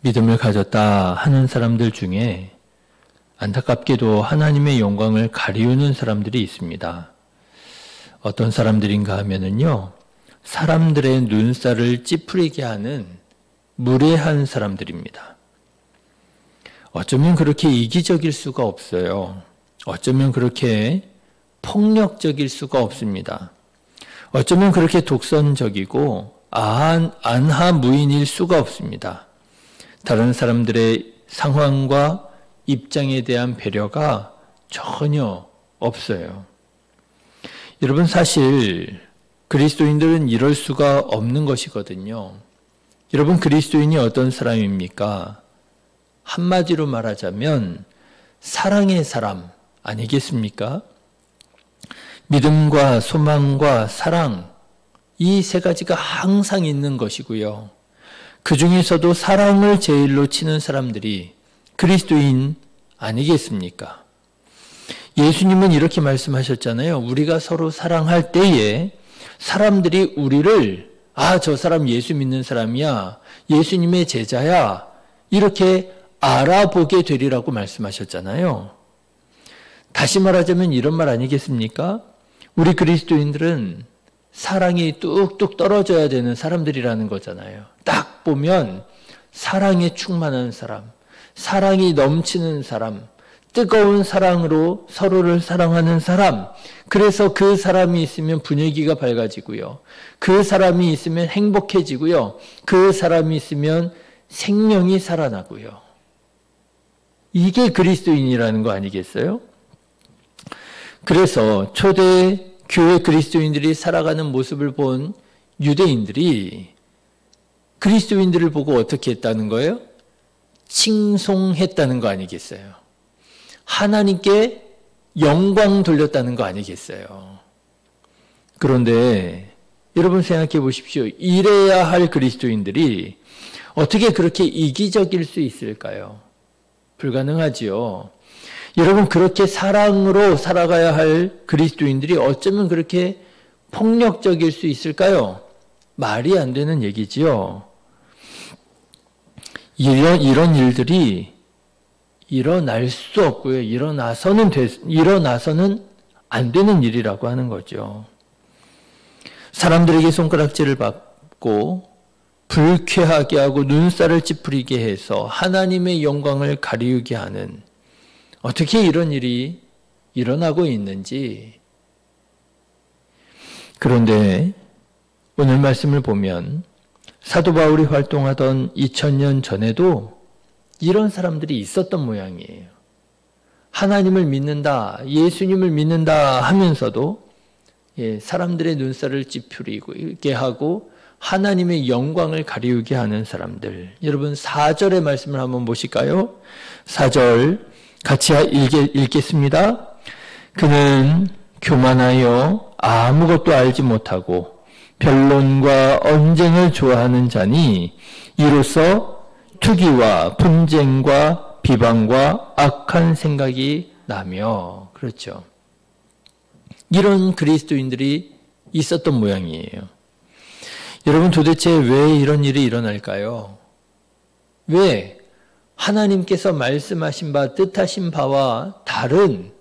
믿음을 가졌다 하는 사람들 중에 안타깝게도 하나님의 영광을 가리우는 사람들이 있습니다. 어떤 사람들인가 하면은요, 사람들의 눈살을 찌푸리게 하는 무례한 사람들입니다. 어쩌면 그렇게 이기적일 수가 없어요. 어쩌면 그렇게 폭력적일 수가 없습니다. 어쩌면 그렇게 독선적이고 안하무인일 수가 없습니다. 다른 사람들의 상황과 입장에 대한 배려가 전혀 없어요. 여러분, 사실 그리스도인들은 이럴 수가 없는 것이거든요. 여러분, 그리스도인이 어떤 사람입니까? 한마디로 말하자면 사랑의 사람 아니겠습니까? 믿음과 소망과 사랑, 이 세 가지가 항상 있는 것이고요. 그 중에서도 사랑을 제일로 치는 사람들이 그리스도인 아니겠습니까? 예수님은 이렇게 말씀하셨잖아요. 우리가 서로 사랑할 때에 사람들이 우리를 저 사람 예수 믿는 사람이야, 예수님의 제자야, 이렇게 알아보게 되리라고 말씀하셨잖아요. 다시 말하자면 이런 말 아니겠습니까? 우리 그리스도인들은 사랑이 뚝뚝 떨어져야 되는 사람들이라는 거잖아요. 딱 보면 사랑에 충만한 사람, 사랑이 넘치는 사람, 뜨거운 사랑으로 서로를 사랑하는 사람, 그래서 그 사람이 있으면 분위기가 밝아지고요. 그 사람이 있으면 행복해지고요. 그 사람이 있으면 생명이 살아나고요. 이게 그리스도인이라는 거 아니겠어요? 그래서 초대 교회 그리스도인들이 살아가는 모습을 본 유대인들이 그리스도인들을 보고 어떻게 했다는 거예요? 칭송했다는 거 아니겠어요? 하나님께 영광 돌렸다는 거 아니겠어요? 그런데 여러분 생각해 보십시오. 이래야 할 그리스도인들이 어떻게 그렇게 이기적일 수 있을까요? 불가능하지요. 여러분, 그렇게 사랑으로 살아가야 할 그리스도인들이 어쩌면 그렇게 폭력적일 수 있을까요? 말이 안 되는 얘기지요. 이런 일들이 일어날 수 없고요. 일어나서는 안 되는 일이라고 하는 거죠. 사람들에게 손가락질을 받고 불쾌하게 하고 눈살을 찌푸리게 해서 하나님의 영광을 가리우게 하는, 어떻게 이런 일이 일어나고 있는지. 그런데 오늘 말씀을 보면 사도 바울이 활동하던 2000년 전에도 이런 사람들이 있었던 모양이에요. 하나님을 믿는다, 예수님을 믿는다 하면서도 사람들의 눈살을 찌푸리게 하고 하나님의 영광을 가리우게 하는 사람들. 여러분, 4절의 말씀을 한번 보실까요? 4절 같이 읽겠습니다. 그는 교만하여 아무것도 알지 못하고 변론과 언쟁을 좋아하는 자니 이로써 투기와 분쟁과 비방과 악한 생각이 나며. 그렇죠. 이런 그리스도인들이 있었던 모양이에요. 여러분, 도대체 왜 이런 일이 일어날까요? 왜 하나님께서 말씀하신 바, 뜻하신 바와 다른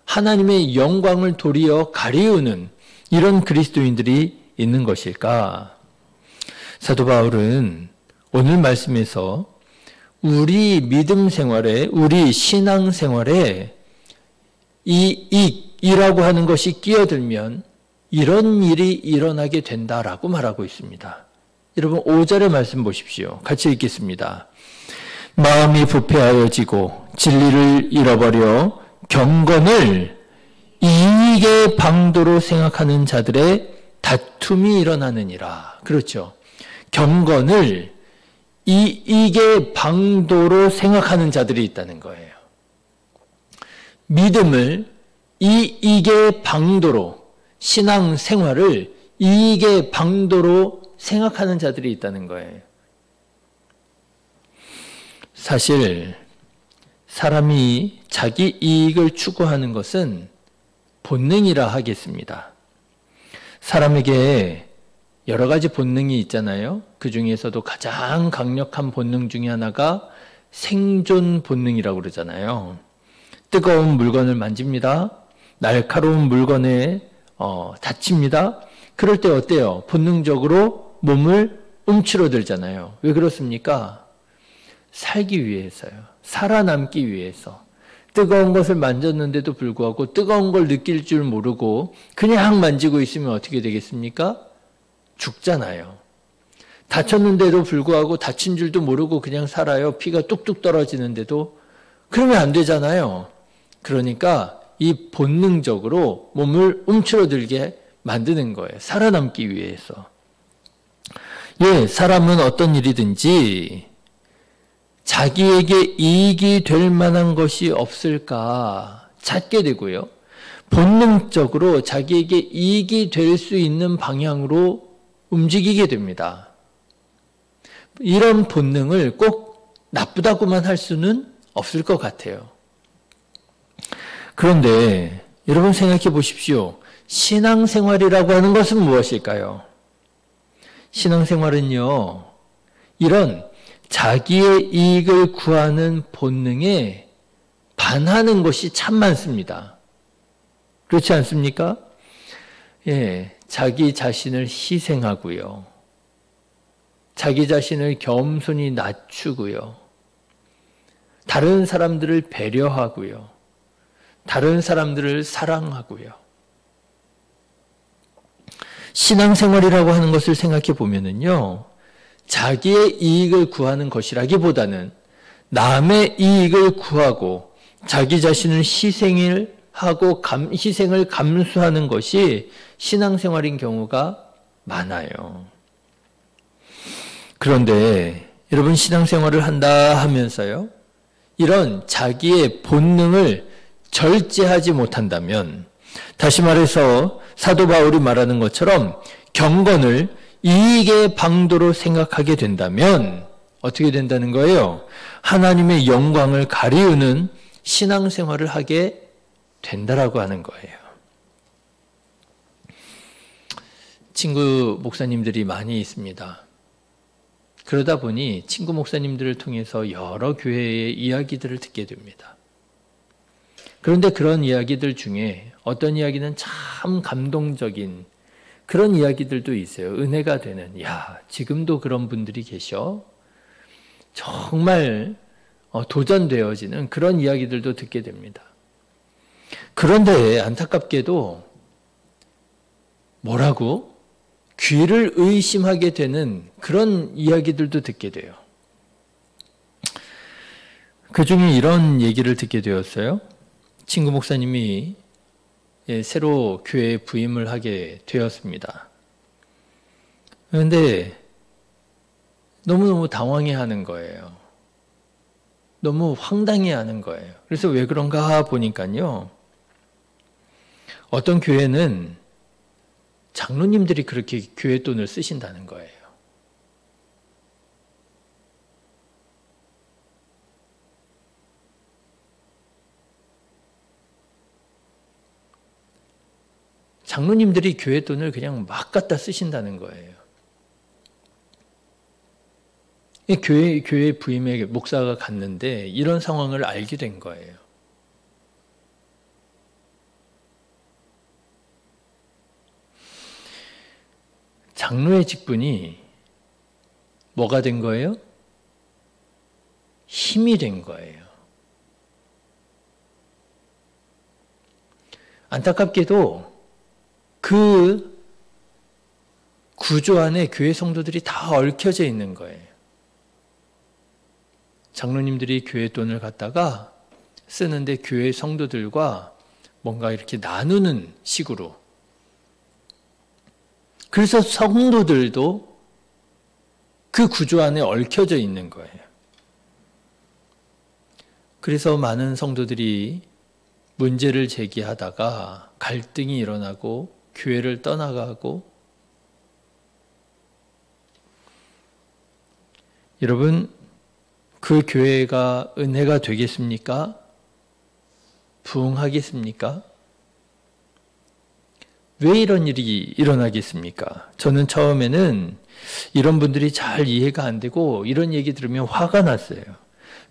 하나님의 영광을 도리어 가리우는 이런 그리스도인들이 있는 것일까? 사도 바울은 오늘 말씀에서 우리 믿음 생활에, 우리 신앙 생활에 이라고 하는 것이 끼어들면 이런 일이 일어나게 된다라고 말하고 있습니다. 여러분, 5절의 말씀 보십시오. 같이 읽겠습니다. 마음이 부패하여지고 진리를 잃어버려 경건을 이익의 방도로 생각하는 자들의 다툼이 일어나느니라. 그렇죠. 경건을 이익의 방도로 생각하는 자들이 있다는 거예요. 믿음을 이익의 방도로, 신앙 생활을 이익의 방도로 생각하는 자들이 있다는 거예요. 사실 사람이 자기 이익을 추구하는 것은 본능이라 하겠습니다. 사람에게 여러 가지 본능이 있잖아요. 그 중에서도 가장 강력한 본능 중에 하나가 생존 본능이라고 그러잖아요. 뜨거운 물건을 만집니다. 날카로운 물건에 다칩니다. 그럴 때 어때요? 본능적으로 몸을 움츠러들잖아요. 왜 그렇습니까? 살기 위해서요. 살아남기 위해서. 뜨거운 것을 만졌는데도 불구하고 뜨거운 걸 느낄 줄 모르고 그냥 만지고 있으면 어떻게 되겠습니까? 죽잖아요. 다쳤는데도 불구하고 다친 줄도 모르고 그냥 살아요. 피가 뚝뚝 떨어지는데도. 그러면 안 되잖아요. 그러니까 이 본능적으로 몸을 움츠러들게 만드는 거예요. 살아남기 위해서. 예, 사람은 어떤 일이든지 자기에게 이익이 될 만한 것이 없을까 찾게 되고요. 본능적으로 자기에게 이익이 될 수 있는 방향으로 움직이게 됩니다. 이런 본능을 꼭 나쁘다고만 할 수는 없을 것 같아요. 그런데 여러분 생각해 보십시오. 신앙생활이라고 하는 것은 무엇일까요? 신앙생활은요, 이런 자기의 이익을 구하는 본능에 반하는 것이 참 많습니다. 그렇지 않습니까? 예, 자기 자신을 희생하고요. 자기 자신을 겸손히 낮추고요. 다른 사람들을 배려하고요. 다른 사람들을 사랑하고요. 신앙생활이라고 하는 것을 생각해 보면은요, 자기의 이익을 구하는 것이라기보다는 남의 이익을 구하고 자기 자신을 희생을 감수하는 것이 신앙생활인 경우가 많아요. 그런데 여러분 신앙생활을 한다 하면서요, 이런 자기의 본능을 절제하지 못한다면, 다시 말해서 사도 바울이 말하는 것처럼 경건을 이익의 방도로 생각하게 된다면 어떻게 된다는 거예요? 하나님의 영광을 가리우는 신앙생활을 하게 된다라고 하는 거예요. 친구 목사님들이 많이 있습니다. 그러다 보니 친구 목사님들을 통해서 여러 교회의 이야기들을 듣게 됩니다. 그런데 그런 이야기들 중에 어떤 이야기는 참 감동적인 그런 이야기들도 있어요. 은혜가 되는, 야, 지금도 그런 분들이 계셔? 정말 도전되어지는 그런 이야기들도 듣게 됩니다. 그런데 안타깝게도 뭐라고? 귀를 의심하게 되는 그런 이야기들도 듣게 돼요. 그 중에 이런 얘기를 듣게 되었어요. 친구 목사님이 새로 교회에 부임을 하게 되었습니다. 그런데 너무너무 당황해하는 거예요. 너무 황당해하는 거예요. 그래서 왜 그런가 보니까요, 어떤 교회는 장로님들이 그렇게 교회 돈을 쓰신다는 거예요. 장로님들이 교회 돈을 그냥 막 갖다 쓰신다는 거예요. 교회 부임에 목사가 갔는데 이런 상황을 알게 된 거예요. 장로의 직분이 뭐가 된 거예요? 힘이 된 거예요. 안타깝게도 그 구조 안에 교회 성도들이 다 얽혀져 있는 거예요. 장로님들이 교회 돈을 갖다가 쓰는데 교회 성도들과 뭔가 이렇게 나누는 식으로. 그래서 성도들도 그 구조 안에 얽혀져 있는 거예요. 그래서 많은 성도들이 문제를 제기하다가 갈등이 일어나고 교회를 떠나가고, 여러분, 그 교회가 은혜가 되겠습니까? 부흥하겠습니까? 왜 이런 일이 일어나겠습니까? 저는 처음에는 이런 분들이 잘 이해가 안 되고 이런 얘기 들으면 화가 났어요.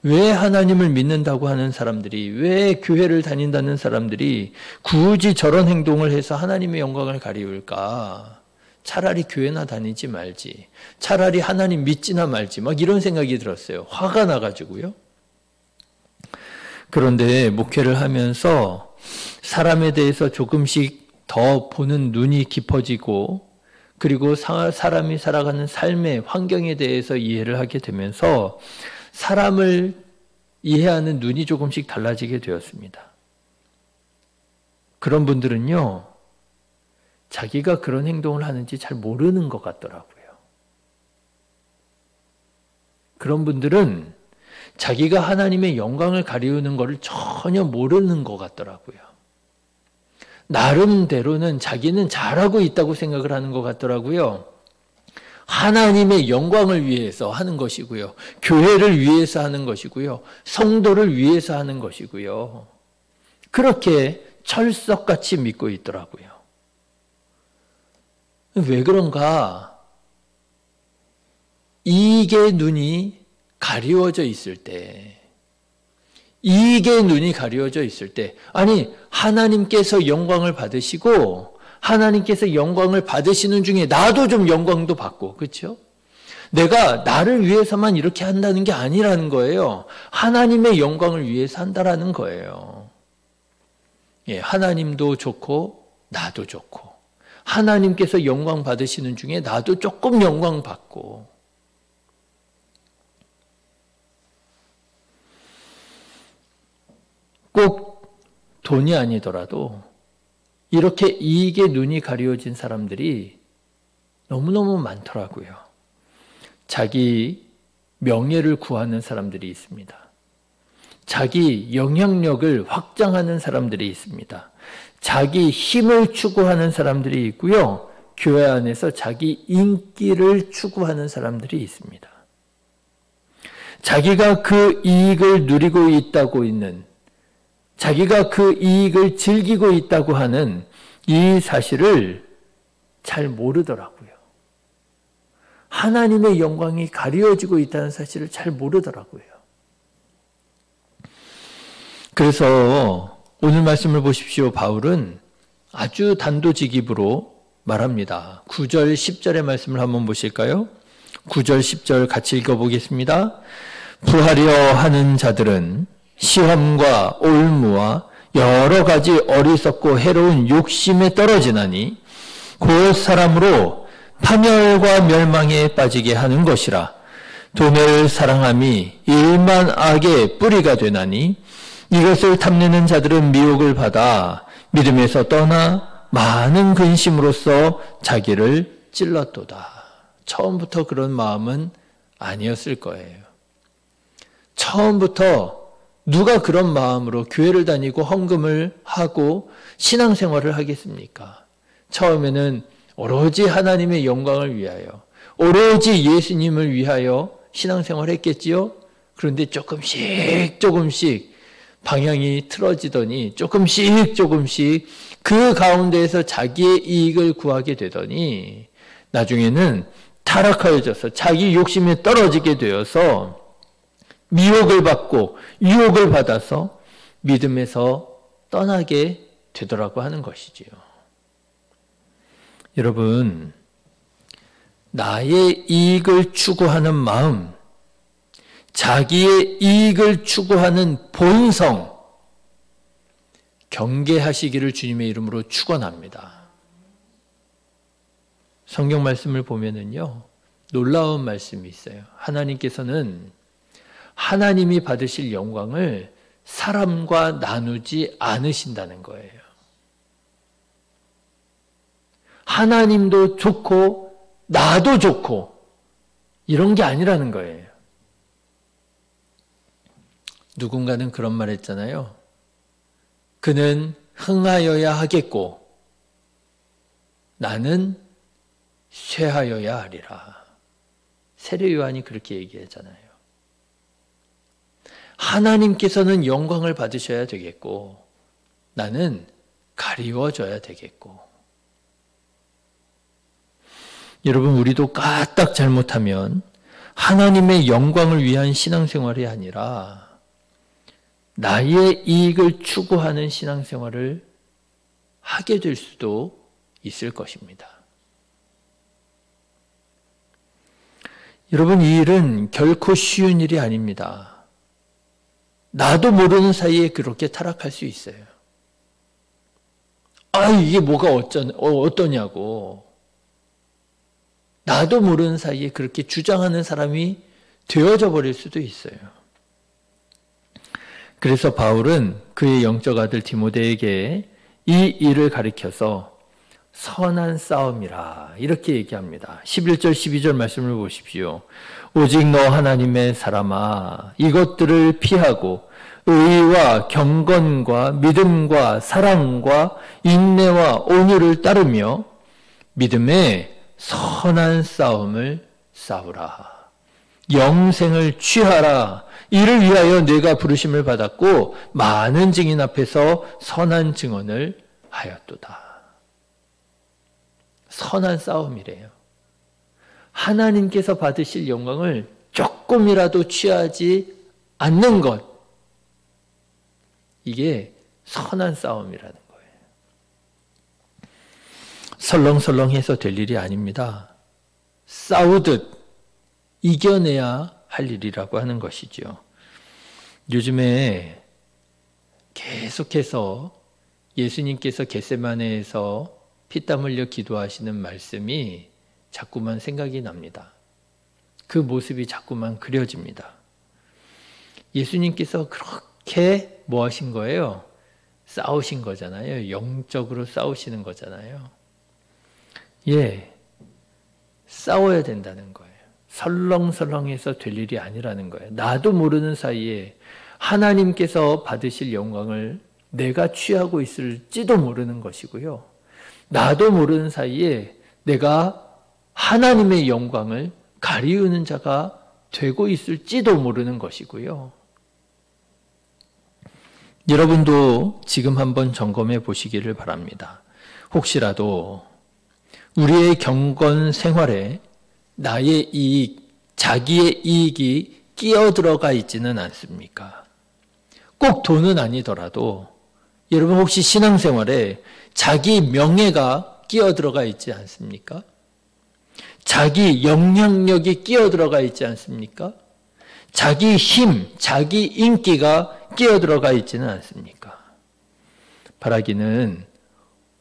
왜 하나님을 믿는다고 하는 사람들이, 왜 교회를 다닌다는 사람들이 굳이 저런 행동을 해서 하나님의 영광을 가리울까? 차라리 교회나 다니지 말지. 차라리 하나님 믿지나 말지. 막 이런 생각이 들었어요. 화가 나가지고요. 그런데 목회를 하면서 사람에 대해서 조금씩 더 보는 눈이 깊어지고, 그리고 사람이 살아가는 삶의 환경에 대해서 이해를 하게 되면서 사람을 이해하는 눈이 조금씩 달라지게 되었습니다. 그런 분들은요, 자기가 그런 행동을 하는지 잘 모르는 것 같더라고요. 그런 분들은 자기가 하나님의 영광을 가리우는 것을 전혀 모르는 것 같더라고요. 나름대로는 자기는 잘하고 있다고 생각을 하는 것 같더라고요. 하나님의 영광을 위해서 하는 것이고요. 교회를 위해서 하는 것이고요. 성도를 위해서 하는 것이고요. 그렇게 철석같이 믿고 있더라고요. 왜 그런가? 이익의 눈이 가리워져 있을 때, 이익의 눈이 가리워져 있을 때, 아니 하나님께서 영광을 받으시고 하나님께서 영광을 받으시는 중에 나도 좀 영광도 받고, 그렇죠? 내가 나를 위해서만 이렇게 한다는 게 아니라는 거예요. 하나님의 영광을 위해서 한다라는 거예요. 예, 하나님도 좋고 나도 좋고, 하나님께서 영광 받으시는 중에 나도 조금 영광 받고. 꼭 돈이 아니더라도 이렇게 이익의 눈이 가려진 사람들이 너무너무 많더라고요. 자기 명예를 구하는 사람들이 있습니다. 자기 영향력을 확장하는 사람들이 있습니다. 자기 힘을 추구하는 사람들이 있고요. 교회 안에서 자기 인기를 추구하는 사람들이 있습니다. 자기가 그 이익을 누리고 있다고 있는, 자기가 그 이익을 즐기고 있다고 하는 이 사실을 잘 모르더라고요. 하나님의 영광이 가려지고 있다는 사실을 잘 모르더라고요. 그래서 오늘 말씀을 보십시오. 바울은 아주 단도직입으로 말합니다. 9절, 10절의 말씀을 한번 보실까요? 9절, 10절 같이 읽어보겠습니다. 부하려 하는 자들은 시험과 올무와 여러 가지 어리석고 해로운 욕심에 떨어지나니 곧 사람으로 파멸과 멸망에 빠지게 하는 것이라. 돈을 사랑함이 일만 악의 뿌리가 되나니 이것을 탐내는 자들은 미혹을 받아 믿음에서 떠나 많은 근심으로써 자기를 찔렀도다. 처음부터 그런 마음은 아니었을 거예요. 처음부터 누가 그런 마음으로 교회를 다니고 헌금을 하고 신앙생활을 하겠습니까? 처음에는 오로지 하나님의 영광을 위하여, 오로지 예수님을 위하여 신앙생활을 했겠지요? 그런데 조금씩 방향이 틀어지더니 조금씩 그 가운데에서 자기의 이익을 구하게 되더니 나중에는 타락하여져서 자기 욕심에 떨어지게 되어서 미혹을 받고 유혹을 받아서 믿음에서 떠나게 되더라고 하는 것이지요. 여러분, 나의 이익을 추구하는 마음, 자기의 이익을 추구하는 본성, 경계하시기를 주님의 이름으로 축원합니다. 성경 말씀을 보면은요, 놀라운 말씀이 있어요. 하나님께서는 하나님이 받으실 영광을 사람과 나누지 않으신다는 거예요. 하나님도 좋고 나도 좋고 이런 게 아니라는 거예요. 누군가는 그런 말 했잖아요. 그는 흥하여야 하겠고 나는 쇠하여야 하리라. 세례 요한이 그렇게 얘기하잖아요. 하나님께서는 영광을 받으셔야 되겠고 나는 가리워져야 되겠고, 여러분, 우리도 까딱 잘못하면 하나님의 영광을 위한 신앙생활이 아니라 나의 이익을 추구하는 신앙생활을 하게 될 수도 있을 것입니다. 여러분, 이 일은 결코 쉬운 일이 아닙니다. 나도 모르는 사이에 그렇게 타락할 수 있어요. 이게 뭐가 어떠냐고. 나도 모르는 사이에 그렇게 주장하는 사람이 되어져 버릴 수도 있어요. 그래서 바울은 그의 영적 아들 디모데에게 이 일을 가리켜서 선한 싸움이라 이렇게 얘기합니다. 11절 12절 말씀을 보십시오. 오직 너 하나님의 사람아 이것들을 피하고 의와 경건과 믿음과 사랑과 인내와 온유를 따르며 믿음의 선한 싸움을 싸우라. 영생을 취하라. 이를 위하여 내가 부르심을 받았고 많은 증인 앞에서 선한 증언을 하였도다. 선한 싸움이래요. 하나님께서 받으실 영광을 조금이라도 취하지 않는 것. 이게 선한 싸움이라는 거예요. 설렁설렁해서 될 일이 아닙니다. 싸우듯 이겨내야 할 일이라고 하는 것이죠. 요즘에 계속해서 예수님께서 겟세마네에서 피땀 흘려 기도하시는 말씀이 자꾸만 생각이 납니다. 그 모습이 자꾸만 그려집니다. 예수님께서 그렇게 뭐 하신 거예요? 싸우신 거잖아요. 영적으로 싸우시는 거잖아요. 싸워야 된다는 거예요. 설렁설렁해서 될 일이 아니라는 거예요. 나도 모르는 사이에 하나님께서 받으실 영광을 내가 취하고 있을지도 모르는 것이고요. 나도 모르는 사이에 내가 하나님의 영광을 가리우는 자가 되고 있을지도 모르는 것이고요. 여러분도 지금 한번 점검해 보시기를 바랍니다. 혹시라도 우리의 경건 생활에 나의 이익, 자기의 이익이 끼어들어가 있지는 않습니까? 꼭 돈은 아니더라도 여러분 혹시 신앙생활에 자기 명예가 끼어들어가 있지 않습니까? 자기 영향력이 끼어들어가 있지 않습니까? 자기 힘, 자기 인기가 끼어들어가 있지는 않습니까? 바라기는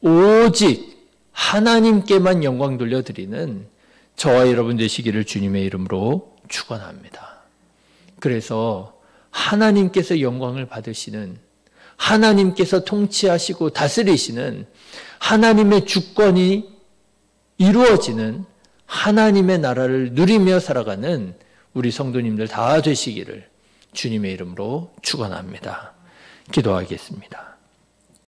오직 하나님께만 영광 돌려드리는 저와 여러분 되시기를 주님의 이름으로 축원합니다. 그래서 하나님께서 영광을 받으시는, 하나님께서 통치하시고 다스리시는 하나님의 주권이 이루어지는 하나님의 나라를 누리며 살아가는 우리 성도님들 다 되시기를 주님의 이름으로 축원합니다. 기도하겠습니다.